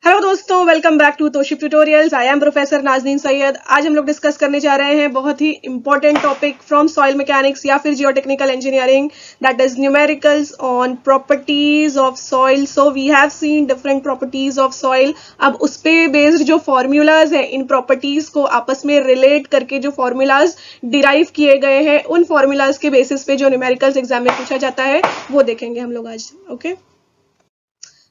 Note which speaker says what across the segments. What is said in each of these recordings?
Speaker 1: Hello दोस्तों, welcome back to तोशिप tutorials. I am professor Nazneen Syed. आज हम लोग डिस्कस करने जा रहे हैं बहुत ही important topic from soil mechanics या फिर geotechnical engineering, that is numericals on properties of soil. So we have seen different properties of soil. अब उस पे बेस्ड जो फॉर्मूलाज हैं, इन प्रॉपर्टीज को आपस में रिलेट करके जो फॉर्मूलाज डिराइव किए गए हैं, उन फॉर्मूलाज के बेसिस पे जो न्यूमेरिकल्स एग्जाम में पूछा जाता है वो देखेंगे हम लोग आज। Okay,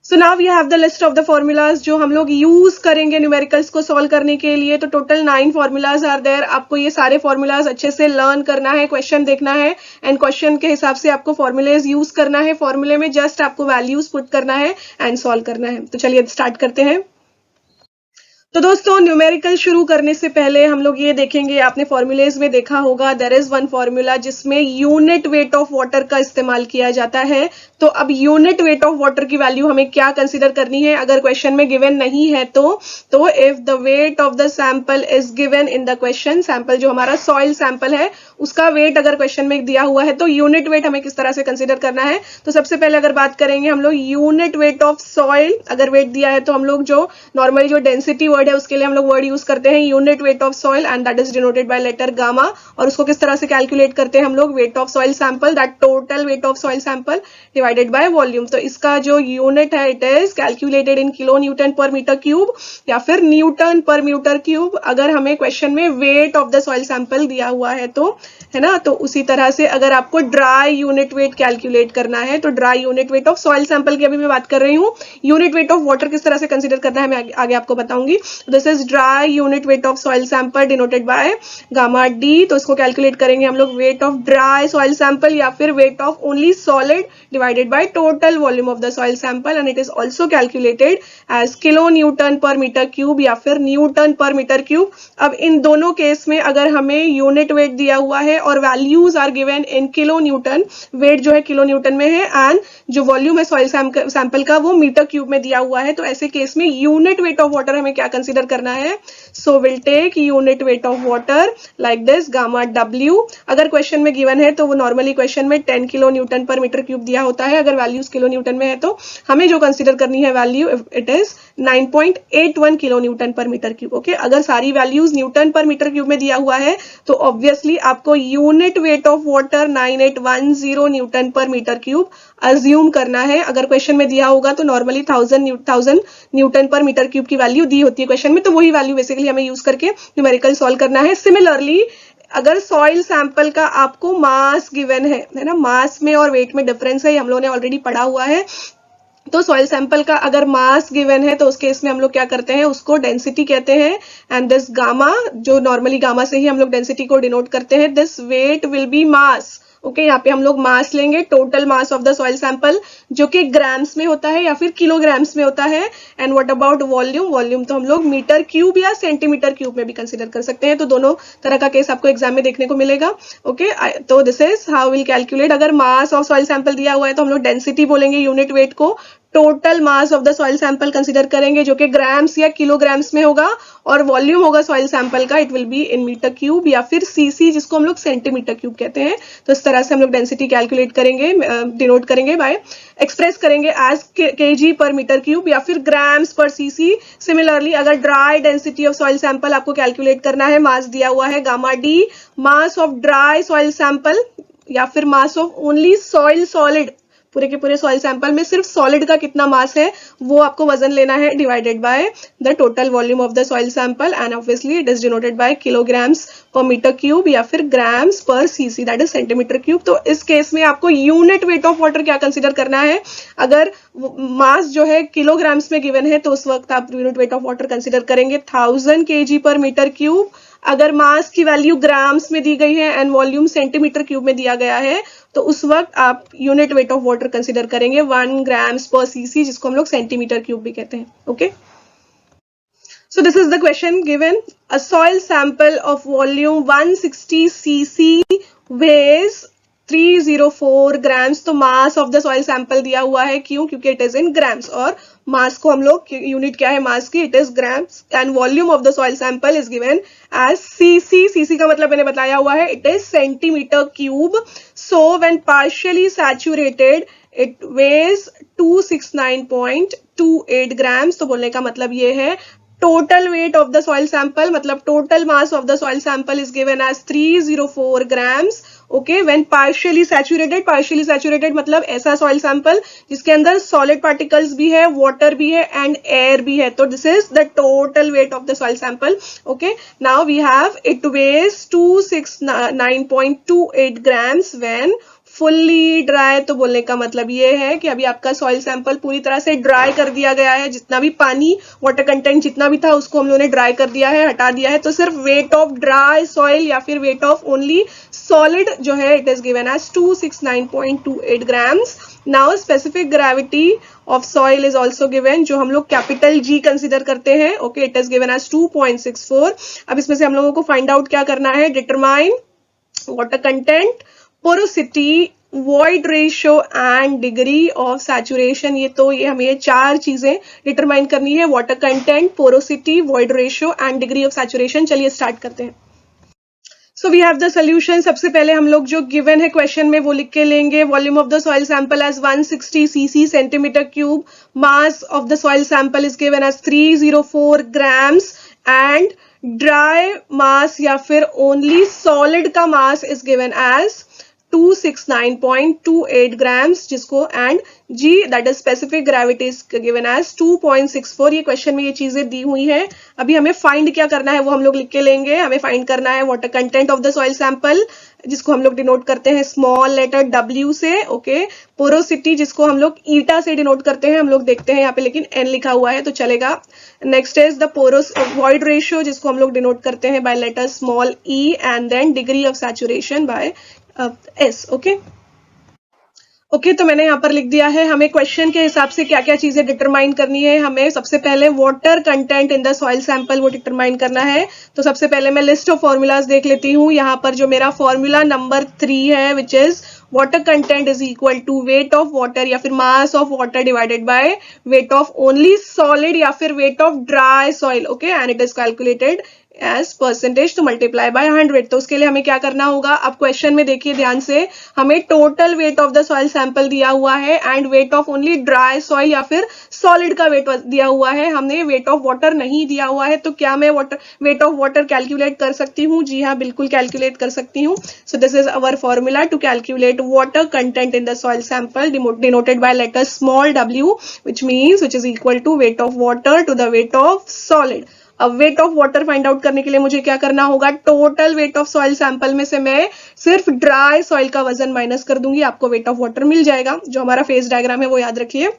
Speaker 1: so now we have the list of the formulas जो हम लोग यूज करेंगे न्यूमेरिकल्स को सॉल्व करने के लिए। तो टोटल 9 फॉर्मूलाज आर देयर। आपको ये सारे फॉर्मूलाज अच्छे से लर्न करना है, क्वेश्चन देखना है एंड क्वेश्चन के हिसाब से आपको फॉर्मूलेज यूज करना है। फॉर्मूले में जस्ट आपको वैल्यूज पुट करना है एंड सॉल्व करना है। तो चलिए स्टार्ट करते हैं। तो दोस्तों, न्यूमेरिकल शुरू करने से पहले हम लोग ये देखेंगे, आपने फॉर्मूलेज में देखा होगा देयर इज वन फॉर्मूला जिसमें यूनिट वेट ऑफ वाटर का इस्तेमाल किया जाता है। तो अब यूनिट वेट ऑफ वाटर की वैल्यू हमें क्या कंसीडर करनी है अगर क्वेश्चन में गिवन नहीं है तो if the wait of the sample is given in the question, sample जो हमारा सॉइल सैंपल है उसका वेट अगर क्वेश्चन में दिया हुआ है तो यूनिट वेट हमें किस तरह से कंसीडर करना है। तो सबसे पहले अगर बात करेंगे हम लोग यूनिट वेट ऑफ सॉइल, अगर वेट दिया है तो हम लोग जो नॉर्मली जो डेंसिटी वर्ड है उसके लिए हम लोग वर्ड यूज करते हैं unit weight of soil and that is denoted by letter gamma. और उसको किस तरह से कैलकुलेट करते हैं हम लोग, weight of soil sample, that total weight of soil sample divided by volume. तो इसका जो यूनिट है it is calculated in kilo newton per metre cube या फिर न्यूटन पर मीटर क्यूब अगर हमें क्वेश्चन में wait of the soil sample दिया हुआ है तो, है ना। तो उसी तरह से अगर आपको ड्राई यूनिट वेट कैलकुलेट करना है तो dry unit weight of soil sample की अभी मैं बात कर रही हूँ। यूनिट वेट ऑफ वाटर किस तरह से कंसीडर करना है मैं आगे आपको बताऊंगी। This is dry unit weight of soil sample denoted by gamma d. तो इसको कैलकुलेट करेंगे हम लोग weight of dry soil sample या फिर weight of only solid divided by total volume of the soil sample and it is also calculated as kilo newton per metre cube या फिर Newton per metre cube. अब इन दोनों case में अगर हमें unit weight दिया हुआ है और values are given in kilo newton, weight जो है किलो न्यूटन में है एंड जो वॉल्यूम है सॉइल सैंपल का वो मीटर क्यूब में दिया हुआ है, तो ऐसे केस में यूनिट वेट ऑफ वाटर हमें क्या कंसीडर करना है। So will take unit weight of water like this gamma डब्ल्यू। अगर क्वेश्चन में गिवन है तो वो नॉर्मली क्वेश्चन में 10 kilo newton per metre cube दिया होता है। अगर वैल्यूज किलो न्यूटन में है तो हमें जो कंसीडर करनी है value it is 9.81 kilo newton per metre cube. Okay, अगर सारी values Newton per metre cube में दिया हुआ है तो ऑब्वियसली आपको unit weight of water 9810 Newton per metre cube assume करना है। अगर क्वेश्चन में दिया होगा तो normally 1000 Newton per metre cube की वैल्यू दी होती है क्वेश्चन में, तो वही वैल्यू बेसिकली हमें यूज करके न्यूमेरिकल सॉल्व करना है। सिमिलरली अगर सॉइल सैंपल का आपको मास गिवन है ना, मास में और वेट में डिफरेंस है, हम लोगों ने ऑलरेडी पढ़ा हुआ है। तो सॉइल सैंपल का अगर मास गिवन है तो उस केस में हम लोग क्या करते हैं, उसको डेंसिटी कहते हैं एंड दिस गामा, जो नॉर्मली गामा से ही हम लोग डेंसिटी को डिनोट करते हैं, this weight will be mass. Okay, यहाँ पे हम लोग मास लेंगे, total mass of the soil sample जो कि ग्राम्स में होता है या फिर किलोग्राम्स में होता है। And what about volume, volume तो हम लोग मीटर क्यूब या सेंटीमीटर क्यूब में भी कंसीडर कर सकते हैं। तो दोनों तरह का केस आपको एग्जाम में देखने को मिलेगा। ओके, तो this is how will calculate. अगर मास ऑफ सॉइल सैंपल दिया हुआ है तो हम लोग डेंसिटी बोलेंगे यूनिट वेट को, total mass of the soil sample consider करेंगे जो कि ग्राम्स या किलोग्राम्स में होगा, और वॉल्यूम होगा सॉइल सैंपल का, it will be in metre cube या फिर सीसी जिसको हम लोग सेंटीमीटर क्यूब कहते हैं। तो इस तरह से हम लोग डेंसिटी कैलकुलेट करेंगे, डिनोट करेंगे बाय, एक्सप्रेस करेंगे एज केजी पर मीटर क्यूब या फिर ग्राम्स पर सीसी। सिमिलरली अगर dry density of soil sample आपको कैलकुलेट करना है, मास दिया हुआ है gamma D, mass of dry soil sample या फिर mass of only soil solid, पूरे के पूरे सॉइल सैंपल में सिर्फ सॉलिड का कितना मास है वो आपको वजन लेना है, divided by the total volume of the soil sample and obviously it is denoted bye kilograms per metre cube या फिर grams per CC, that is centimetre cube. तो इस केस में आपको यूनिट वेट ऑफ वाटर क्या consider करना है। अगर मास जो है किलोग्राम्स में गिवन है तो उस वक्त आप unit weight of water consider करेंगे 1000 kg पर मीटर क्यूब। अगर मास की वैल्यू ग्राम्स में दी गई है एंड वॉल्यूम सेंटीमीटर क्यूब में दिया गया है तो उस वक्त आप unit weight of water consider करेंगे 1 ग्राम्स पर सीसी, जिसको हम लोग सेंटीमीटर क्यूब भी कहते हैं। Okay, so this is the question given. A soil sample of volume 160 cc weighs 304 grams. तो मास ऑफ द सॉइल सैंपल दिया हुआ है, क्यों, क्योंकि इट इज इन ग्राम्स, और मास को हम लोग यूनिट क्या है मास की, it is grams and volume of the soil sample is given as CC. CC का मतलब मैंने बताया हुआ है, it is centimetre cube. So when partially saturated it weighs 269.28 grams. तो बोलने का मतलब ये है total weight of the soil sample, मतलब total mass of the soil sample is given as 304 grams. Okay, when partially saturated मतलब ऐसा soil sample जिसके अंदर solid particles भी है, water भी है and air भी है. तो this is the total weight of the soil sample. Okay, now we have it weighs 269.28 grams when fully dry. तो बोलने का मतलब ये है कि अभी आपका सॉइल सैंपल पूरी तरह से ड्राई कर दिया गया है, जितना भी पानी वाटर कंटेंट जितना भी था उसको हम लोगों ने ड्राई कर दिया है, हटा दिया है। तो सिर्फ वेट ऑफ ड्राई सॉइल या फिर वेट ऑफ ओनली सॉलिड जो है it is given as 269.28 grams. Now specific gravity of soil is also given, जो हम लोग कैपिटल जी कंसिडर करते हैं। Okay, it is given as 2.64। अब इसमें से हम लोगों को फाइंड आउट क्या करना है, determine water content, porosity, void ratio and degree of saturation। ये हमें चार चीजें डिटरमाइन करनी है, water content, porosity, void ratio and degree of saturation। चलिए स्टार्ट करते हैं। So we have the solution। सबसे पहले हम लोग जो गिवन है क्वेश्चन में वो लिख के लेंगे। Volume of the soil sample as 160 cc centimetre cube, mass of the soil sample is given as 304 grams and dry mass या फिर ओनली सॉलिड का mass is given as 269.28 grams, जिसको and G that is specific gravity is given as 2.64। ये question में ये चीजें दी हुई हैं। अभी हमें फाइंड क्या करना है वो हम लोग लिख के लेंगे। हमें फाइंड करना है water content of the soil sample, जिसको हम लोग डिनोट करते हैं स्मॉल लेटर W से। ओके, पोरोसिटी जिसको हम लोग ईटा से डिनोट करते हैं, हम लोग देखते हैं यहाँ पे लेकिन N लिखा हुआ है तो चलेगा। Next is the porous void ratio, जिसको हम लोग डिनोट करते हैं by letter small E and then degree of saturation by S। Okay, तो मैंने यहाँ पर लिख दिया है। हमें क्वेश्चन के हिसाब से क्या क्या चीजें डिटरमाइन करनी है। हमें सबसे पहले water content in the soil sample वो डिटरमाइन करना है। तो सबसे पहले मैं लिस्ट ऑफ फॉर्मूलाज देख लेती हूँ। यहाँ पर जो मेरा फॉर्मूला नंबर 3 है which is water content is equal to weight of water या फिर mass of water divided by weight of only solid या फिर weight of dry soil. Okay, and it is calculated as percentage to multiply by 100। तो उसके लिए हमें क्या करना होगा, अब क्वेश्चन में देखिए ध्यान से, हमें total weight of the soil sample दिया हुआ है and weight of only dry soil या फिर सॉलिड का वेट दिया हुआ है। हमने वेट ऑफ वाटर नहीं दिया हुआ है। तो क्या मैं वेट ऑफ वाटर कैलकुलेट कर सकती हूँ? जी हाँ, बिल्कुल कैलकुलेट कर सकती हूँ। So this is our formula to calculate water content in the soil sample denoted by letter small w, which is equal to weight of water to the weight of solid। अब wait of water find out करने के लिए मुझे क्या करना होगा, total weight of soil sample में से मैं सिर्फ ड्राई सॉइल का वजन माइनस कर दूंगी, आपको वेट ऑफ वाटर मिल जाएगा। जो हमारा फेज डायग्राम है वो याद रखिए।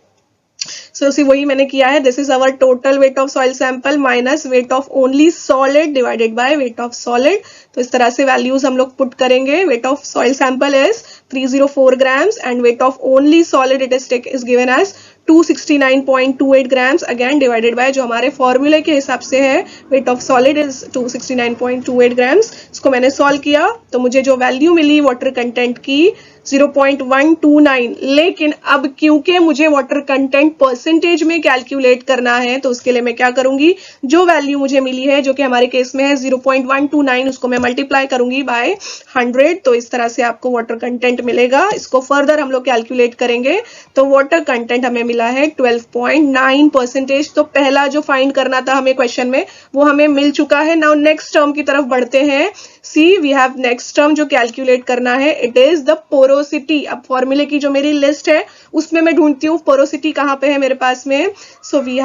Speaker 1: सो वही मैंने किया है। This is our total weight of soil sample minus weight of only solid divided by weight of solid. तो इस तरह से वैल्यूज हम लोग पुट करेंगे। Weight of soil sample is 304 grams and weight of only solid it is given as 269.28 grams, again divided by जो हमारे फॉर्मूले के हिसाब से है weight of solid is 269.28 grams. इसको मैंने सॉल्व किया तो मुझे जो वैल्यू मिली वाटर कंटेंट की 0.129। लेकिन अब क्योंकि मुझे वाटर कंटेंट परसेंटेज में कैलकुलेट करना है तो उसके लिए मैं क्या करूंगी, जो वैल्यू मुझे मिली है जो कि हमारे केस में है 0.129, उसको मैं मल्टीप्लाई करूंगी बाय 100। तो इस तरह से आपको वाटर कंटेंट मिलेगा। इसको फर्दर हम लोग कैलकुलेट करेंगे तो वाटर कंटेंट हमें मिला है 12.9%। तो पहला जो फाइंड करना था हमें क्वेश्चन में वो हमें मिल चुका है। नाउ नेक्स्ट टर्म की तरफ बढ़ते हैं। सी वी हैव नेक्स्ट टर्म जो कैलकुलेट करना है, इट इज द पोरोसिटी। अब फॉर्मूले की जो मेरी लिस्ट है उसमें मैं ढूंढती हूँ पोरोसिटी कहाँ पे है मेरे पास में। So we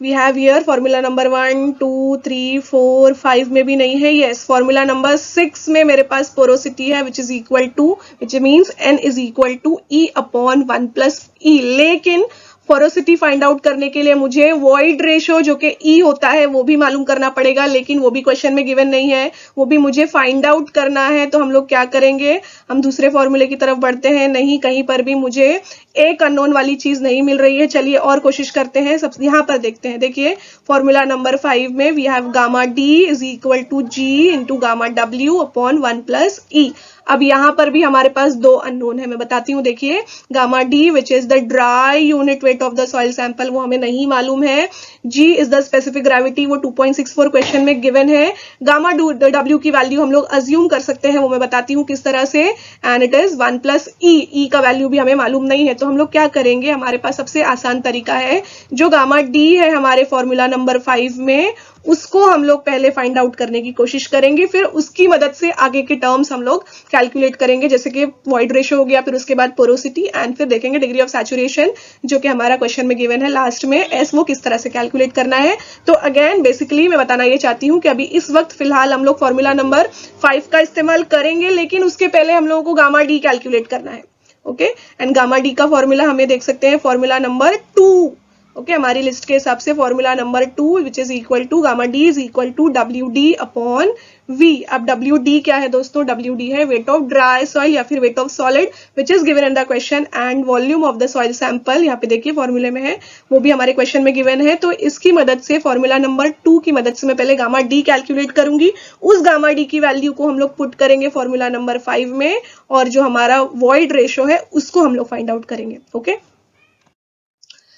Speaker 1: have here formula number 1 2 3 4 5 में भी नहीं है, यस फॉर्मूला नंबर 6 में मेरे पास पोरोसिटी है which means N is equal to E upon 1 plus E। लेकिन पोरोसिटी फाइंड आउट करने के लिए मुझे वॉइड रेशियो जो कि E होता है वो भी मालूम करना पड़ेगा, लेकिन वो भी क्वेश्चन में गिवन नहीं है, वो भी मुझे फाइंड आउट करना है। तो हम लोग क्या करेंगे, हम दूसरे फॉर्मूले की तरफ बढ़ते हैं। नहीं, कहीं पर भी मुझे एक अननोन वाली चीज नहीं मिल रही है। चलिए और कोशिश करते हैं। सब यहाँ पर देखते हैं। देखिए फॉर्मूला नंबर 5 में we have gamma D is equal to G into gamma W upon 1 plus E। अब यहाँ पर भी हमारे पास दो अननोन है, मैं बताती हूँ। देखिए gamma D which is the dry unit weight of the soil sample, वो हमें नहीं मालूम है। जी इज द स्पेसिफिक ग्रेविटी, वो 2.64 क्वेश्चन में गिवन है। गामा डब्ल्यू की वैल्यू हम लोग अज्यूम कर सकते हैं, वो मैं बताती हूँ किस तरह से, एंड इट इज 1 प्लस ई का वैल्यू भी हमें मालूम नहीं है। तो हम लोग क्या करेंगे, हमारे पास सबसे आसान तरीका है, जो गामा डी है हमारे फॉर्मूला नंबर 5 में, उसको हम लोग पहले फाइंड आउट करने की कोशिश करेंगे, फिर उसकी मदद से आगे के टर्म्स हम लोग कैलकुलेट करेंगे, जैसे कि वॉइड रेशियो हो गया, फिर उसके बाद पोरोसिटी, एंड फिर देखेंगे डिग्री ऑफ सैचुरेशन, जो कि हमारा क्वेश्चन में गिवन है लास्ट में, एस वो किस तरह से कैलकुलेट करना है। तो अगेन बेसिकली मैं बताना ये चाहती हूँ कि अभी इस वक्त फिलहाल हम लोग फॉर्मूला नंबर 5 का इस्तेमाल करेंगे, लेकिन उसके पहले हम लोगों को गामा डी कैलकुलेट करना है। ओके, एंड गामा डी का फॉर्मूला हमें देख सकते हैं, फॉर्मूला नंबर 2। ओके, हमारी लिस्ट के हिसाब से formula number 2 which is equal to gamma D is equal to W D upon v. अब डब्ल्यू डी क्या है दोस्तों, डब्ल्यू डी है वेट ऑफ ड्राई सॉइल या फिर weight of solid which is given in the question, and volume of the soil sample यहाँ पे देखिए फॉर्मूले में है, वो भी हमारे क्वेश्चन में गिवन है। तो इसकी मदद से फॉर्मूला नंबर 2 की मदद से मैं पहले गामा डी कैलकुलेट करूंगी, उस गामा डी की वैल्यू को हम लोग पुट करेंगे फॉर्मूला नंबर 5 में, और जो हमारा वॉइड रेशियो है उसको हम लोग फाइंड आउट करेंगे। Okay,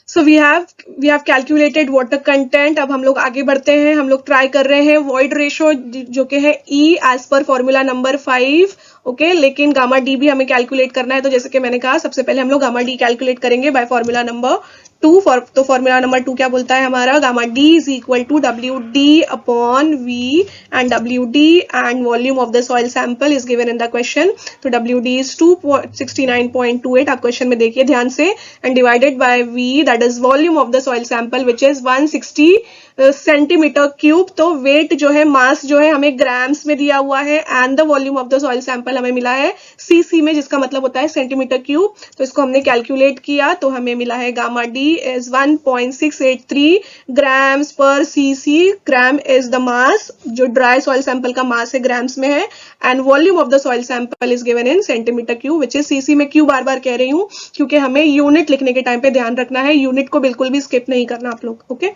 Speaker 1: so we have calculated water content. अब हम लोग आगे बढ़ते हैं, हम लोग ट्राई कर रहे हैं वॉइड रेशियो जो कि है E as per formula number 5। Okay, लेकिन गामा डी भी हमें कैलकुलेट करना है, तो जैसे कि मैंने कहा सबसे पहले हम लोग गामा डी कैलकुलेट करेंगे बाय फॉर्मूला नंबर 2। तो फॉर्मूला नंबर 2 क्या बोलता है हमारा, gamma D is equal to W D upon V, and W D and volume of the soil sample is given in the question. तो W D is 269.28, आप question में देखिए ध्यान से, and divided by V that is volume of the soil sample which is 160 centimetre cube. तो wait जो है, मास जो है हमें ग्राम्स में दिया हुआ है, and the volume of the soil sample हमें मिला है सीसी में, जिसका मतलब होता है सेंटीमीटर क्यूब। तो इसको हमने कैलकुलेट किया, तो हमें मिला है gamma D is 1.683 grams per CC. Gram is the mass, जो ड्राई सॉइल सैंपल का मास है ग्राम्स में है, and volume of the soil sample is given in centimetre cube which is CC में। क्यों बार बार कह रही हूँ, क्योंकि हमें यूनिट लिखने के टाइम पे ध्यान रखना है, यूनिट को बिल्कुल भी स्किप नहीं करना आप लोग। ओके,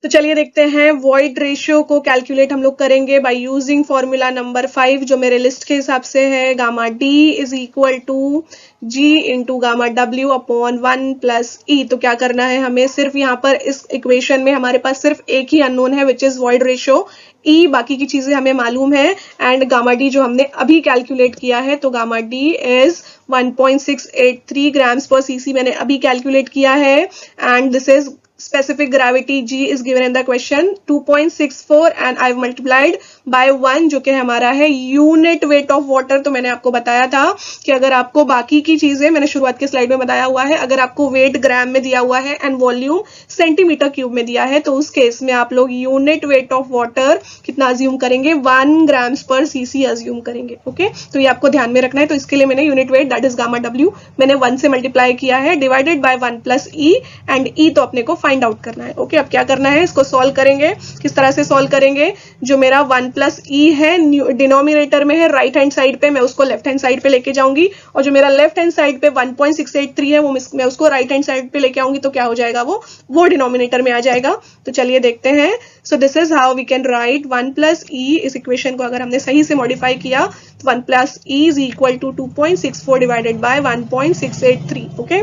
Speaker 1: तो चलिए देखते हैं वॉइड रेशियो को कैलकुलेट हम लोग करेंगे बाय यूजिंग फॉर्मूला नंबर 5, जो मेरे लिस्ट के हिसाब से है gamma D is equal to G into gamma W upon 1 plus E. तो क्या करना है हमें, सिर्फ यहाँ पर इस इक्वेशन में हमारे पास सिर्फ एक ही अननोन है विच इज वॉइड रेशियो ई, बाकी की चीजें हमें मालूम है, एंड गामा डी जो हमने अभी कैलकुलेट किया है, तो gamma D is 1.683 grams per CC मैंने अभी कैलकुलेट किया है, and this is specific gravity G is given in the question 2.64 and I've multiplied by 1, जो कि हमारा है यूनिट वेट ऑफ वाटर। तो मैंने आपको बताया था कि अगर आपको बाकी की चीजें, मैंने शुरुआत के स्लाइड में बताया हुआ है, अगर आपको वेट ग्राम में दिया हुआ है एंड वॉल्यूम सेंटीमीटर क्यूब में दिया है, तो उस केस में आप लोग यूनिट वेट ऑफ वाटर कितना अज्यूम करेंगे, 1 ग्राम्स पर सीसी अज्यूम करेंगे। ओके, तो ये आपको ध्यान में रखना है। तो इसके लिए मैंने unit weight that is gamma W मैंने 1 से मल्टीप्लाई किया है, divided by 1 plus E, and E तो अपने को फाइंड आउट करना है। ओके, अब क्या करना है, इसको सॉल्व करेंगे। किस तरह से सॉल्व करेंगे, जो मेरा 1 प्लस ई है डिनोमिनेटर में है राइट हैंड साइड पे, मैं उसको लेफ्ट हैंड साइड पे लेके जाऊंगी, और जो मेरा लेफ्ट हैंड साइड पे 1.683 है वो मैं उसको राइट हैंड साइड पे लेके आऊंगी, तो क्या हो जाएगा, वो डिनोमिनेटर में आ जाएगा। तो चलिए देखते हैं। So this is how we can write 1 plus E. इस इक्वेशन को अगर हमने सही से मॉडिफाई किया तो 1 plus e is equal to 2.64 divided by 1.683। Okay,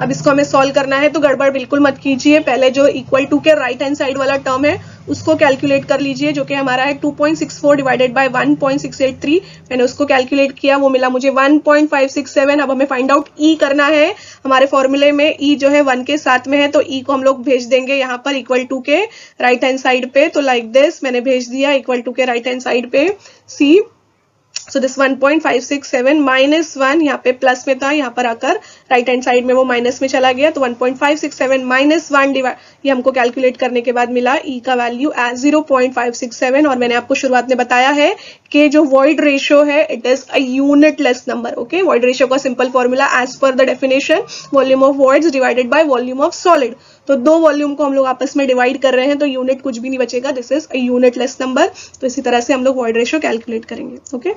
Speaker 1: अब इसको हमें सॉल्व करना है, तो गड़बड़ बिल्कुल मत कीजिए, पहले जो इक्वल टू के राइट हैंड साइड वाला टर्म है उसको कैलकुलेट कर लीजिए, जो कि हमारा है 2.64 डिवाइडेड बाय 1.683। मैंने उसको कैलकुलेट किया, वो मिला मुझे 1.567। अब हमें फाइंड आउट ई करना है। हमारे फॉर्मूले में ई जो है 1 के साथ में है, तो ई को हम लोग भेज देंगे यहाँ पर इक्वल टू के राइट हैंड साइड पे। तो लाइक दिस मैंने भेज दिया इक्वल टू के राइट हैंड साइड पे सी। सो दिस 1.567 माइनस 1, यहाँ पे प्लस में था, यहाँ पर आकर राइट हैंड साइड में वो माइनस में चला गया, तो 1.567 माइनस 1 ये हमको कैलकुलेट करने के बाद मिला ई का वैल्यू एज 0.567। और मैंने आपको शुरुआत में बताया है कि जो वॉइड रेशियो है it is a unitless number. Okay, void ratio का simple formula as per the definition volume of voids divided by volume of solid. तो दो वॉल्यूम को हम लोग आपस में डिवाइड कर रहे हैं, तो यूनिट कुछ भी नहीं बचेगा, this is a unitless number. तो इसी तरह से हम लोग वॉइड रेशियो कैलकुलेट करेंगे। ओके,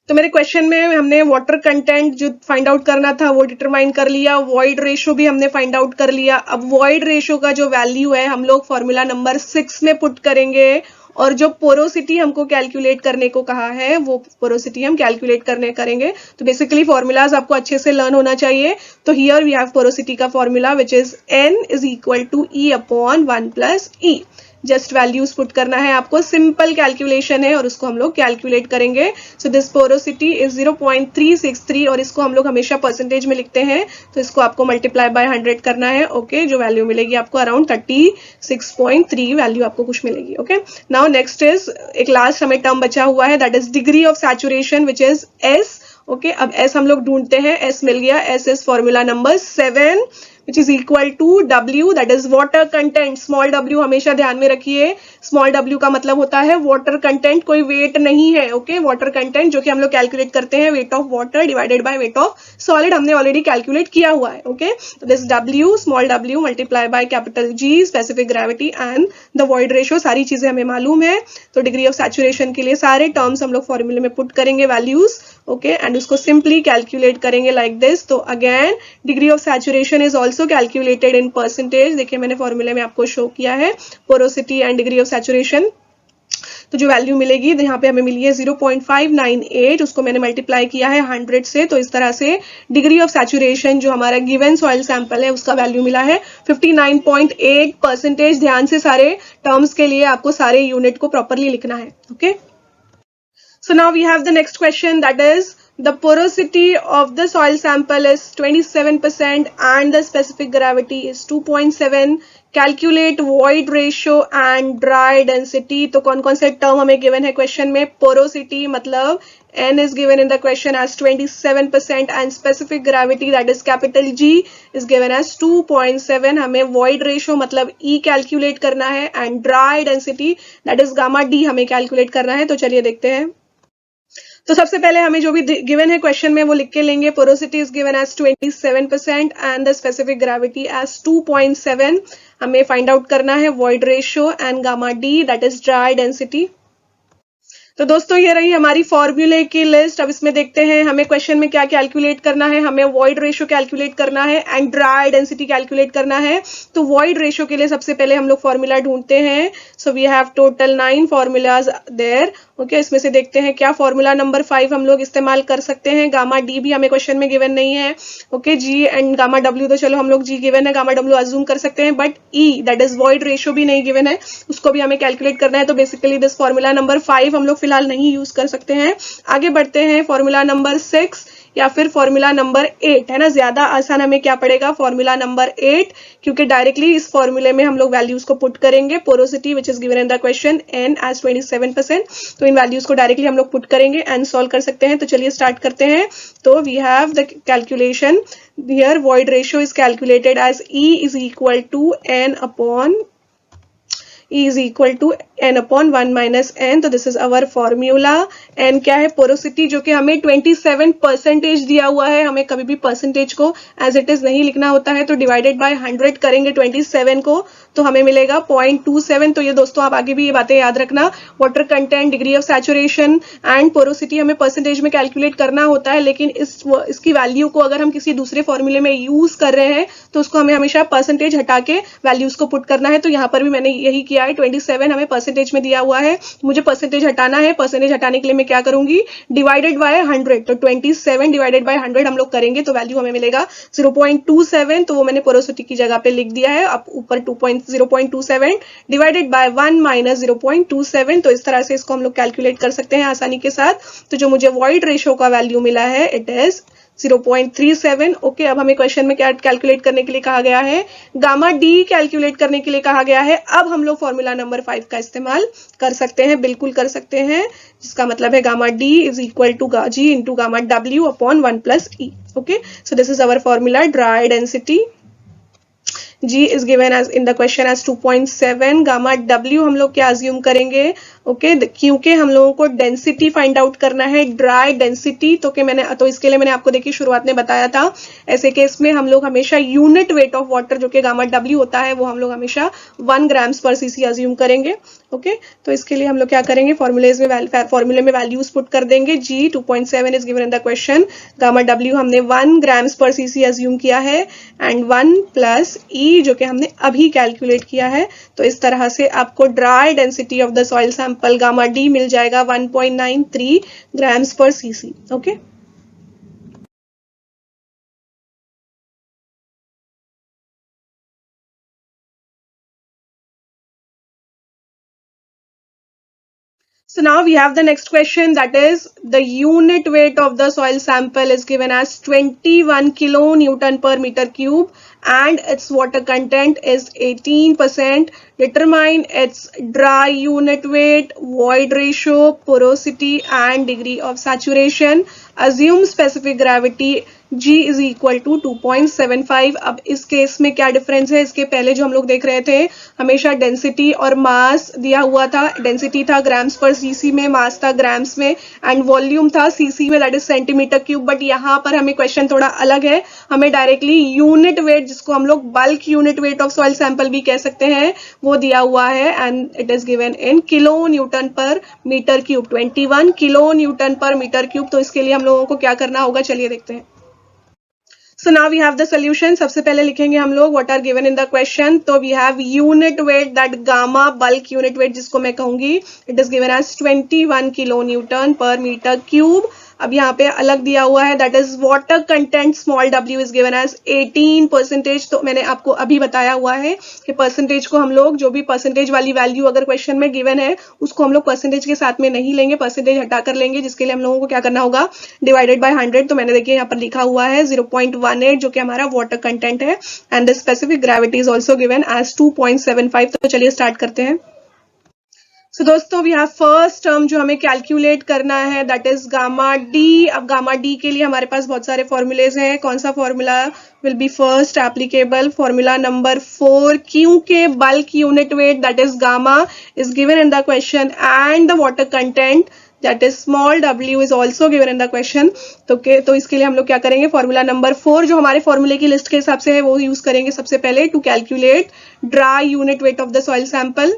Speaker 1: तो मेरे क्वेश्चन में हमने वाटर कंटेंट जो फाइंड आउट करना था वो डिटरमाइन कर लिया, वॉइड रेशो भी हमने फाइंड आउट कर लिया। अब वॉइड रेशो का जो वैल्यू है हम लोग फॉर्मूला नंबर 6 में पुट करेंगे, और जो पोरोसिटी हमको कैलकुलेट करने को कहा है वो पोरोसिटी हम कैलकुलेट करेंगे। तो बेसिकली फॉर्मूलाज आपको अच्छे से लर्न होना चाहिए। तो हियर वी हैव पोरोसिटी का formula which is N is equal to E upon 1 plus E। Just values put करना है आपको, सिंपल कैलकुलेशन है और उसको हम लोग कैलकुलेट करेंगे। सो दिस पोरोसिटी इज 0.363 और इसको हम लोग हमेशा परसेंटेज में लिखते हैं, तो इसको आपको मल्टीप्लाई बाय 100 करना है। ओके, जो वैल्यू मिलेगी आपको अराउंड 36.3 वैल्यू आपको कुछ मिलेगी। ओके, नाउ नेक्स्ट इज एक लास्ट हमें टर्म बचा हुआ है, that is degree of saturation which is S। Okay, अब S हम लोग ढूंढते हैं, S मिल गया, S is formula number 7 which is equal to W, that is water content। small w हमेशा ध्यान में रखिए, small w का मतलब होता है water content, कोई weight नहीं है। ओके, water content जो कि हम लोग कैलकुलेट करते हैं weight of water divided by weight of solid, हमने ऑलरेडी कैलकुलेट किया हुआ है। ओके, तो this W small w multiply by capital G specific gravity and the void ratio, सारी चीजें हमें मालूम है। तो डिग्री ऑफ सैचुरेशन के लिए सारे टर्म्स हम लोग फॉर्मूले में पुट करेंगे वैल्यूज। ओके, एंड उसको सिंपली कैलकुलेट करेंगे लाइक दिस। तो again degree of saturation is also calculated in percentage. देखिए मैंने फॉर्मूले में आपको शो किया है porosity and degree of saturation. तो जो वैल्यू मिलेगी यहाँ पे हमें मिली है 0.598, उसको मैंने मल्टीप्लाई किया है 100 से। तो इस तरह से डिग्री ऑफ सैचुरेशन जो हमारा गिवन सॉइल सैंपल है उसका वैल्यू मिला है 59.8%। ध्यान से सारे टर्म्स के लिए आपको सारे यूनिट को प्रॉपरली लिखना है। Okay, so now we have the next question, that is the porosity of the soil sample is 27% and the specific gravity is 2.7। calculate void ratio and dry density। तो कौन कौन से टर्म हमें given है question में? Porosity मतलब N is given in the question as 27% and specific gravity that is capital G is given as 2.7। हमें void ratio मतलब E कैलकुलेट करना है and dry density that is gamma D हमें calculate करना है। तो चलिए देखते हैं। तो सबसे पहले हमें जो भी गिवन है क्वेश्चन में वो लिख के लेंगे। Porosity is given as 27% and the specific gravity as 2.7। हमें फाइंड आउट करना है void ratio and gamma D that is dry density. तो दोस्तों ये रही हमारी फॉर्मूले की लिस्ट। अब इसमें देखते हैं हमें क्वेश्चन में क्या कैलकुलेट करना है। हमें वॉइड रेशियो कैलकुलेट करना है एंड ड्राई डेंसिटी कैलकुलेट करना है। तो वॉइड रेशियो के लिए सबसे पहले हम लोग फॉर्मूला ढूंढते हैं। So we have total 9 formulas there. Okay, इसमें से देखते हैं क्या फॉर्मूला नंबर 5 हम लोग इस्तेमाल कर सकते हैं। गामा डी भी हमें क्वेश्चन में गिवन नहीं है। Okay, G and gamma W तो चलो हम लोग जी गिवन है, गामा डब्ल्यू अज्यूम कर सकते हैं, but E that is void ratio भी नहीं गिवन है, उसको भी हमें कैलकुलेट करना है। तो बेसिकली दिस फॉर्मूला नंबर 5 हम लोग फिलहाल नहीं यूज कर सकते हैं। आगे बढ़ते हैं, फॉर्मूला नंबर 6 या फिर फॉर्मूला नंबर 8 है ना, ज्यादा आसान हमें क्या पड़ेगा, फॉर्मूला नंबर 8, क्योंकि डायरेक्टली इस फॉर्मूले में हम लोग वैल्यूज को पुट करेंगे। Porosity which is given in the question N as 27%, तो इन वैल्यूज को डायरेक्टली हम लोग पुट करेंगे एंड सॉल्व कर सकते हैं। तो चलिए स्टार्ट करते हैं। तो we have the calculation here, void ratio is calculated as E is equal to N upon E is equal to N upon 1 minus N। तो this is our formula. N क्या है, पोरोसिटी, जो कि हमें 27% दिया हुआ है। हमें कभी भी परसेंटेज को एज इट इज नहीं लिखना होता है, तो डिवाइडेड बाय 100 करेंगे 27 को, तो हमें मिलेगा 0.27। तो ये दोस्तों आप आगे भी ये बातें याद रखना, water content, degree of saturation and porosity हमें परसेंटेज में कैलकुलेट करना होता है, लेकिन इसकी वैल्यू को अगर हम किसी दूसरे फॉर्मूले में यूज कर रहे हैं तो उसको हमें हमेशा परसेंटेज हटा के वैल्यूज को पुट करना है। तो यहाँ पर भी मैंने यही किया है, 27 हमें परसेंटेज में दिया हुआ है, मुझे परसेंटेज हटाना है। परसेंटेज हटाने के लिए मैं क्या करूंगी, डिवाइडेड बाय 100, तो 27 डिवाइडेड बाय 100 हम लोग करेंगे तो वैल्यू हमें मिलेगा 0.27। तो वो मैंने पोरोसिटी की जगह पे लिख दिया है। अब ऊपर 0.27 डिवाइडेड बाय 1 माइनस 0.27। तो इस तरह से इसको हम लोग कैलकुलेट कर सकते हैं आसानी के साथ। तो जो मुझे वॉइड रेशियो का वैल्यू मिला है इट इज 0.37। ओके, अब हमें क्वेश्चन में क्या कैलकुलेट करने के लिए कहा गया है, गामा डी कैलकुलेट करने के लिए कहा गया है। अब हम लोग फॉर्मूला नंबर 5 का इस्तेमाल कर सकते हैं, बिल्कुल कर सकते हैं, जिसका मतलब है gamma D is equal to G into gamma W upon 1 plus E. Okay, so this is our formula, dry density G is given as in the question as 2.7, gamma W हम लोग क्या अज्यूम करेंगे, okay, क्योंकि हम लोगों को density find out करना है, ड्राई डेंसिटी, तो इसके लिए मैंने आपको देखिए शुरुआत में बताया था, ऐसे केस में हम लोग हमेशा यूनिट वेट ऑफ वाटर जो कि गामा डब्ल्यू होता है वो हम लोग हमेशा 1 ग्राम्स पर सीसी अज्यूम करेंगे। ओके, तो इसके लिए हम लोग क्या करेंगे, फॉर्मूले में वैल्यूज पुट कर देंगे। जी 2.7 is given in the question, gamma W हमने 1 ग्राम्स पर सीसी अज्यूम किया है एंड 1 प्लस ई जो कि हमने अभी कैलकुलेट किया है। तो इस तरह से आपको dry density of the soil sample gamma D मिल जाएगा 1.93 grams per CC. Okay, so now we have the next question, that is the unit weight of the soil sample is given as 21 kilonewton per meter cube and its water content is 18%. Determine its dry unit weight, void ratio, porosity and degree of saturation. Assume specific gravity G is equal to 2.75. अब इस case में क्या difference है, इसके पहले जो हम लोग देख रहे थे हमेशा डेंसिटी और मास दिया हुआ था, डेंसिटी था ग्राम्स पर सीसी में, मास था ग्राम्स में एंड वॉल्यूम था सीसी में, that is centimetre cube. But यहाँ पर हमें क्वेश्चन थोड़ा अलग है, हमें डायरेक्टली यूनिट वेट, जिसको हम लोग bulk unit weight of soil sample भी कह सकते हैं, वो दिया हुआ है and it is given in kilo newton per metre cube, 21 kilo newton per metre cube. तो इसके लिए हम लोगों को क्या करना होगा, चलिए देखते हैं। So now we have the solution. सबसे पहले लिखेंगे हम लोग what are given in the question. तो we have unit weight, that gamma bulk unit weight जिसको मैं कहूंगी, it is given as 21 kilonewton per meter cube. अब यहाँ पे अलग दिया हुआ है, that is water content small w is given as 18%। तो मैंने आपको अभी बताया हुआ है कि परसेंटेज को हम लोग, जो भी परसेंटेज वाली वैल्यू अगर क्वेश्चन में गिवन है उसको हम लोग परसेंटेज के साथ में नहीं लेंगे, परसेंटेज हटा कर लेंगे, जिसके लिए हम लोगों को क्या करना होगा, डिवाइडेड बाय 100। तो मैंने देखिए यहाँ पर लिखा हुआ है 0.18 जो कि हमारा वाटर कंटेंट है and the specific gravity is also given as 2.75। तो चलिए स्टार्ट करते हैं। सो दोस्तों वी हैव फर्स्ट टर्म जो हमें कैलकुलेट करना है, दैट इज गामा डी। अब गामा डी के लिए हमारे पास बहुत सारे फॉर्मूलेज हैं, कौन सा formula will be first applicable, formula number 4, क्योंकि bulk unit weight that is gamma is given in the question and the water content that is small w is also given in the question. तो इसके लिए हम लोग क्या करेंगे, formula number 4 जो हमारे फॉर्मूले की लिस्ट के हिसाब से है वो यूज करेंगे सबसे पहले to calculate dry unit weight of the soil sample.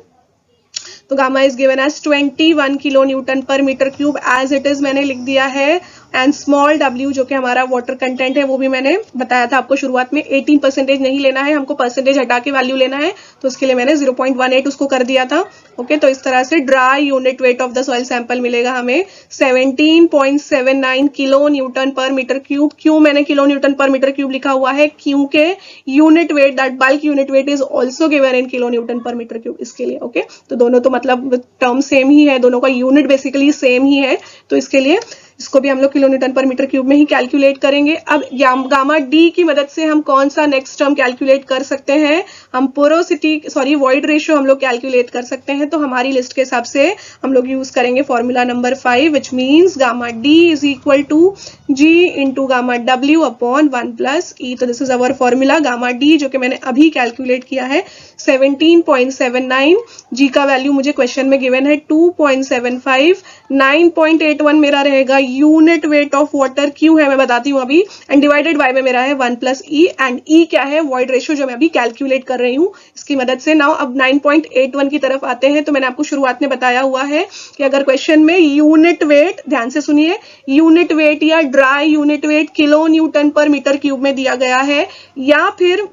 Speaker 1: तो gamma is given as 21 kilo newton per metre cube as it is मैंने लिख दिया है एंड स्मॉल w जो कि हमारा वाटर कंटेंट है वो भी मैंने बताया था आपको शुरुआत में, 18% नहीं लेना है, हमको परसेंटेज हटा के वैल्यू लेना है, तो उसके लिए मैंने 0.18 उसको कर दिया था। ओके, तो इस तरह से dry unit weight of the soil sample मिलेगा हमें 17.79 kilo newton per metre cube. क्यों मैंने kilo newton per metre cube लिखा हुआ है, क्योंकि unit weight, that bulk unit weight is also given in kilo newton per metre cube, इसके लिए। ओके, तो दोनों तो मतलब टर्म सेम ही है, दोनों का यूनिट बेसिकली सेम ही है, तो इसके लिए इसको भी हम लोग kilo newton per metre cube में ही कैलकुलेट करेंगे। अब गामा डी की मदद से हम कौन सा नेक्स्ट टर्म कैलकुलेट कर सकते हैं, हम वॉइड रेशियो हम लोग कैलकुलेट कर सकते हैं। तो हमारी लिस्ट के हिसाब से हम लोग यूज करेंगे formula number 5 which means gamma D is equal to G into gamma W upon 1 plus E. तो this is our formula gamma D जो कि मैंने अभी कैलकुलेट किया है 17.79, जी का वैल्यू मुझे क्वेश्चन में गिवन है 2.75, 9.81 मेरा रहेगा unit weight of water, Q है मैं बताती हूँ अभी, एंड डिवाइडेड बाय में मेरा है 1 प्लस ई एंड ई क्या है, वॉइड रेशियो जो मैं अभी कैलकुलेट कर रही हूँ इसकी मदद से। नाउ अब 9.81 की तरफ आते हैं। तो मैंने आपको शुरुआत में बताया हुआ है कि अगर क्वेश्चन में यूनिट वेट, ध्यान से सुनिए, यूनिट वेट या dry unit weight kilo newton per metre cube में दिया गया है या फिर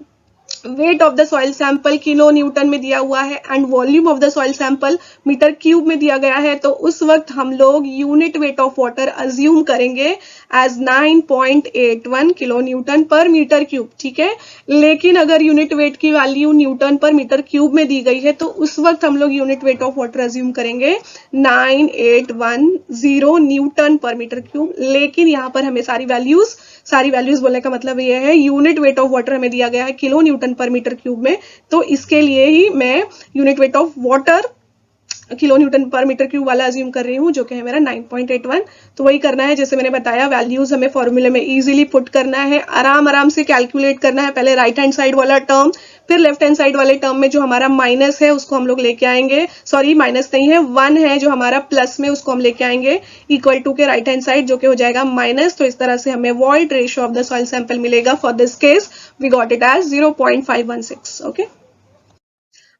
Speaker 1: weight of the soil sample kilo newton में दिया हुआ है and volume of the soil sample metre cube में दिया गया है, तो उस वक्त हम लोग unit weight of water assume करेंगे as 9.81 kilo newton per metre cube, ठीक है। लेकिन अगर यूनिट वेट की value Newton per metre cube में दी गई है तो उस वक्त हम लोग unit weight of water assume करेंगे 9810 न्यूटन पर मीटर क्यूब। लेकिन यहाँ पर हमें सारी वैल्यूज बोलने का मतलब ये है, यूनिट वेट ऑफ वाटर हमें दिया गया है kilo newton per metre cube में, तो इसके लिए ही मैं unit weight of water kilo newton per metre cube वाला अज्यूम कर रही हूँ जो कि है मेरा 9.81। तो वही करना है जैसे मैंने बताया, वैल्यूज हमें फॉर्मूले में इजीली पुट करना है, आराम से कैलकुलेट करना है, पहले राइट हैंड साइड वाला टर्म फिर लेफ्ट हैंड साइड वाले टर्म में जो हमारा माइनस है उसको हम लोग लेके आएंगे, सॉरी माइनस नहीं है, 1 है जो हमारा प्लस में, उसको हम लेके आएंगे इक्वल टू के राइट हैंड साइड, जो कि हो जाएगा माइनस। तो इस तरह से हमें void ratio of the soil sample मिलेगा। For this case we got it as 0.516। Okay,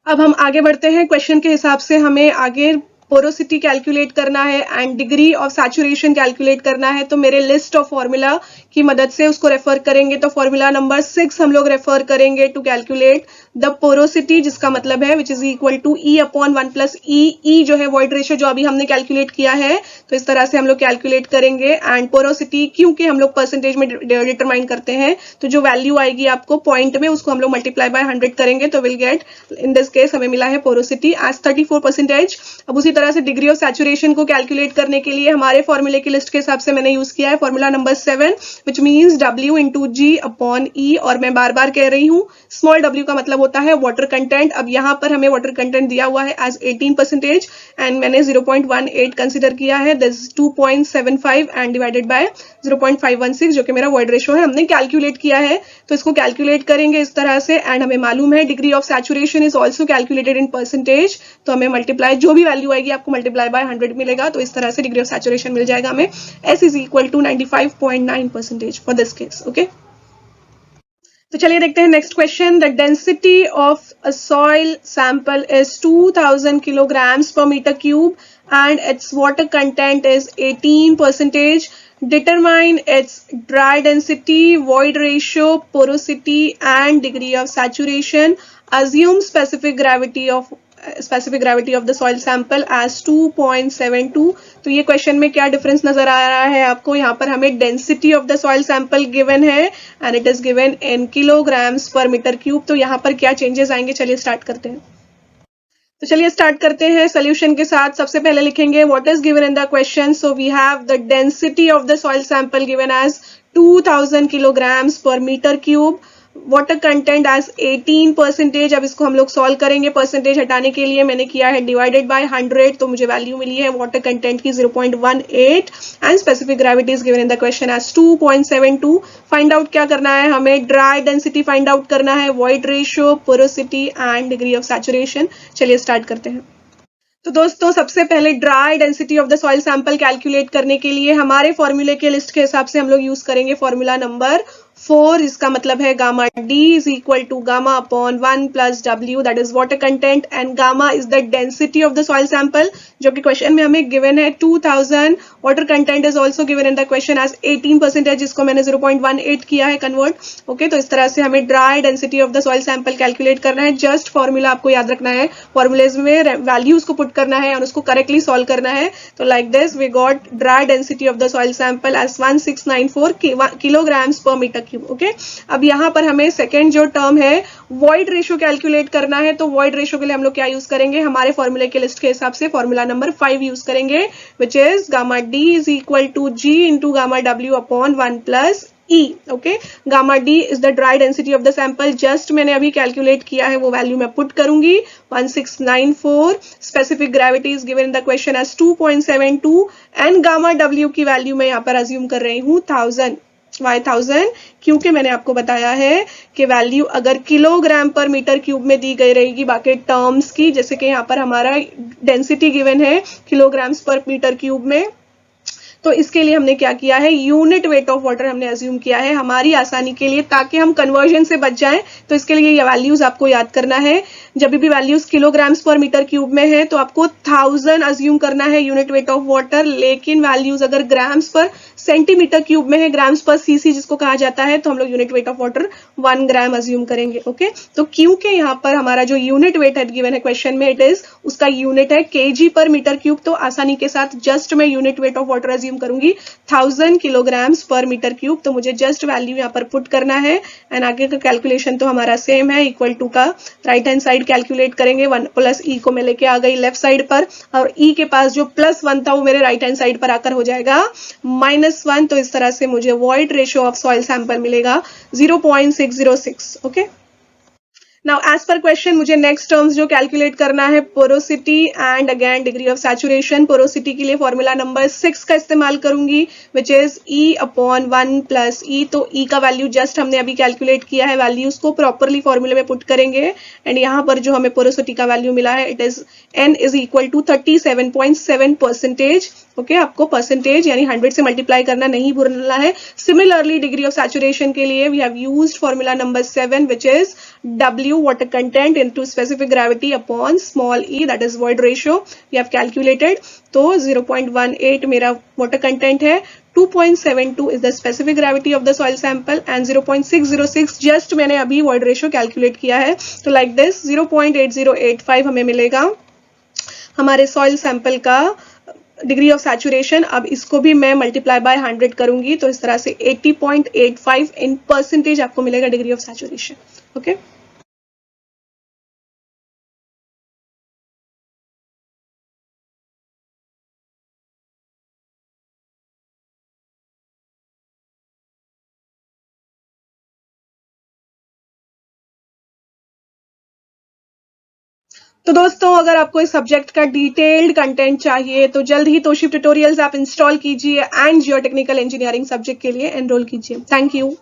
Speaker 1: अब हम आगे बढ़ते हैं। क्वेश्चन के हिसाब से हमें आगे पोरोसिटी कैलकुलेट करना है and degree of saturation calculate करना है। तो मेरे लिस्ट ऑफ फॉर्मूला की मदद से उसको रेफर करेंगे। तो फॉर्मूला नंबर 6 हम लोग रेफर करेंगे टू कैलकुलेट द पोरोसिटी, जिसका मतलब है which is equal to E upon 1 plus E. E जो है वॉइड रेशियो जो अभी हमने कैलकुलेट किया है, तो इस तरह से हम लोग कैलकुलेट करेंगे। एंड पोरोसिटी क्योंकि हम लोग परसेंटेज में डिटरमाइन करते हैं, तो जो वैल्यू आएगी आपको पॉइंट में, उसको हम लोग मल्टीप्लाई बाय 100 करेंगे, तो will get, in this case हमें मिला है पोरोसिटी एज 34%। अब उसी तरह से डिग्री ऑफ सैचुरेशन को कैलकुलेट करने के लिए हमारे फॉर्मूले की लिस्ट के हिसाब से मैंने यूज किया है formula number 7, which means W into G upon E. और मैं बार बार कह रही हूँ, स्मॉल w का मतलब होता है वाटर कंटेंट। अब यहाँ पर हमें वाटर कंटेंट दिया हुआ है एज 18% एंड मैंने 0.18 कंसिडर किया है, दिस 2.75 एंड डिवाइडेड बाय 0.516, जो कि मेरा वॉइड रेशियो है, हमने कैलकुलेट किया है। तो इसको कैलकुलेट करेंगे इस तरह से। एंड हमें मालूम है degree of saturation is also calculated in percentage, तो हमें मल्टीप्लाई, जो भी वैल्यू आएगी आपको मल्टीप्लाई बाय 100 मिलेगा। तो इस तरह से डिग्री ऑफ सैचुरेशन मिल जाएगा हमें। S is equal to 95.9% for this case. Okay, तो चलिए देखते हैं next question. The density of a soil sample is 2000 kilograms per meter cube and its water content is 18%. Determine its dry density, void ratio, porosity and degree of saturation. Assume specific gravity of the soil sample as 2.72. तो ये question में क्या difference नजर आ रहा है आपको? यहाँ पर हमें density of the soil sample given है and it is given in kilograms per metre cube. तो यहाँ पर क्या चेंजेस आएंगे, चलिए स्टार्ट करते हैं। तो चलिए स्टार्ट करते हैं सोल्यूशन के साथ। सबसे पहले लिखेंगे what is given in the question. So we have the density of the soil sample given as 2000 kilograms per meter cube, water content as 18%। अब इसको हम लोग सॉल्व करेंगे। परसेंटेज हटाने के लिए मैंने किया है डिवाइडेड बाय 100, तो मुझे वैल्यू मिली है वाटर कंटेंट की 0.18 and specific gravity is given in the question as 2.72। Find out क्या करना है हमें? ड्राई डेंसिटी फाइंड आउट करना है, void ratio, porosity and degree of saturation. चलिए स्टार्ट करते हैं। तो दोस्तों सबसे पहले dry density of the soil sample calculate करने के लिए हमारे फॉर्मूले के लिस्ट के हिसाब से हम लोग यूज करेंगे फॉर्मूला नंबर 4। इसका मतलब है gamma D is equal to gamma upon 1 plus W, that is water content, and gamma is the density of the soil sample, जो कि क्वेश्चन में हमें गिवन है 2000। Water content is also given in the question as 18%, जिसको मैंने 0.18 किया है convert. Okay, तो इस तरह से हमें dry density of the soil sample calculate करना है। जस्ट फॉर्मूला आपको याद रखना है, फॉर्मूलेज में वैल्यूज को पुट करना है और उसको करेक्टली सॉल्व करना है। तो like this we got dry density of the soil sample as 1694 kilograms per meter cube। Okay, अब यहाँ पर हमें सेकेंड जो टर्म है वॉइड रेशियो कैलकुलेट करना है। तो वॉइड रेशियो के लिए हम लोग क्या यूज करेंगे? हमारे फॉर्मूले के लिस्ट के हिसाब से फॉर्मूला नंबर 5 यूज करेंगे, which is gamma D is equal to G into gamma W upon 1 plus E। Okay, gamma D is the dry density of the sample. Just मैंने अभी कैलकुलेट किया है, वो वैल्यू मैं पुट करूंगी 1694। Specific gravity is given in the question as 2.72 and gamma W की value मैं यहाँ पर अज्यूम कर रही हूँ 1000। वाई 1000? क्योंकि मैंने आपको बताया है कि वैल्यू अगर किलोग्राम पर मीटर क्यूब में दी गई रहेगी बाकी टर्म्स की, जैसे कि यहाँ पर हमारा डेंसिटी गिवन है किलोग्राम्स पर मीटर क्यूब में, तो इसके लिए हमने क्या किया है? यूनिट वेट ऑफ वाटर हमने अज्यूम किया है हमारी आसानी के लिए, ताकि हम कन्वर्जन से बच जाएं। तो इसके लिए ये वैल्यूज आपको याद करना है। जब भी values kilograms per metre cube में है तो आपको 1000 अज्यूम करना है यूनिट वेट ऑफ वाटर। लेकिन वैल्यूज अगर ग्राम्स पर सेंटीमीटर क्यूब में है, ग्राम्स पर सीसी जिसको कहा जाता है, तो हम लोग unit weight of water 1 gram assume करेंगे। ओके, तो क्योंकि यहाँ पर हमारा जो यूनिट वेट है गिवन है क्वेश्चन में, इट इज, उसका यूनिट है केजी पर मीटर क्यूब, तो आसानी के साथ जस्ट मैं unit weight of water assume करूंगी 1000 kilograms पर मीटर क्यूब। तो मुझे जस्ट वैल्यू यहाँ पर पुट करना है एंड आगे का कैलकुलेशन तो हमारा सेम है, इक्वल टू का राइट हैंड साइड कैलकुलेट करेंगे। 1 प्लस E को मैं लेके आ गई लेफ्ट साइड पर, और E के पास जो +1 था वो मेरे राइट हैंड साइड पर आकर हो जाएगा -1। तो इस तरह से मुझे void ratio of soil sample मिलेगा 0.606। Okay, now as per question मुझे नेक्स्ट टर्म्स जो कैलकुलेट करना है, porosity and again degree of saturation. Porosity के लिए फॉर्मूला नंबर 6 का इस्तेमाल करूंगी, which is E upon 1 plus E। तो E का वैल्यू जस्ट हमने अभी कैलकुलेट किया है, वैल्यूज को प्रॉपरली फॉर्मूले में पुट करेंगे एंड यहाँ पर जो हमें पोरोसिटी का वैल्यू मिला है, it is N is equal to 37.7%। Okay, आपको परसेंटेज यानी 100 से मल्टीप्लाई करना नहीं भूलना है। सिमिलरली डिग्री ऑफ सैचुरेशन के लिए we have used formula number 7 which is W water content into specific gravity upon small e, that is void ratio we have calculated। तो 0.18 मेरा water content है, 2.72 is the specific gravity of the soil sample and 0.606 just मैंने अभी void ratio calculate किया है। तो like this 0.8085 हमें मिलेगा हमारे soil sample का डिग्री ऑफ सैचुरेशन। अब इसको भी मैं मल्टीप्लाई बाय 100 करूंगी, तो इस तरह से 80.85 इन परसेंटेज आपको मिलेगा डिग्री ऑफ सैचुरेशन। ओके, तो दोस्तों अगर आपको इस सब्जेक्ट का डिटेल्ड कंटेंट चाहिए तो जल्द ही तोशिप ट्यूटोरियल्स आप इंस्टॉल कीजिए and Jio technical engineering subject के लिए एनरोल कीजिए। Thank you.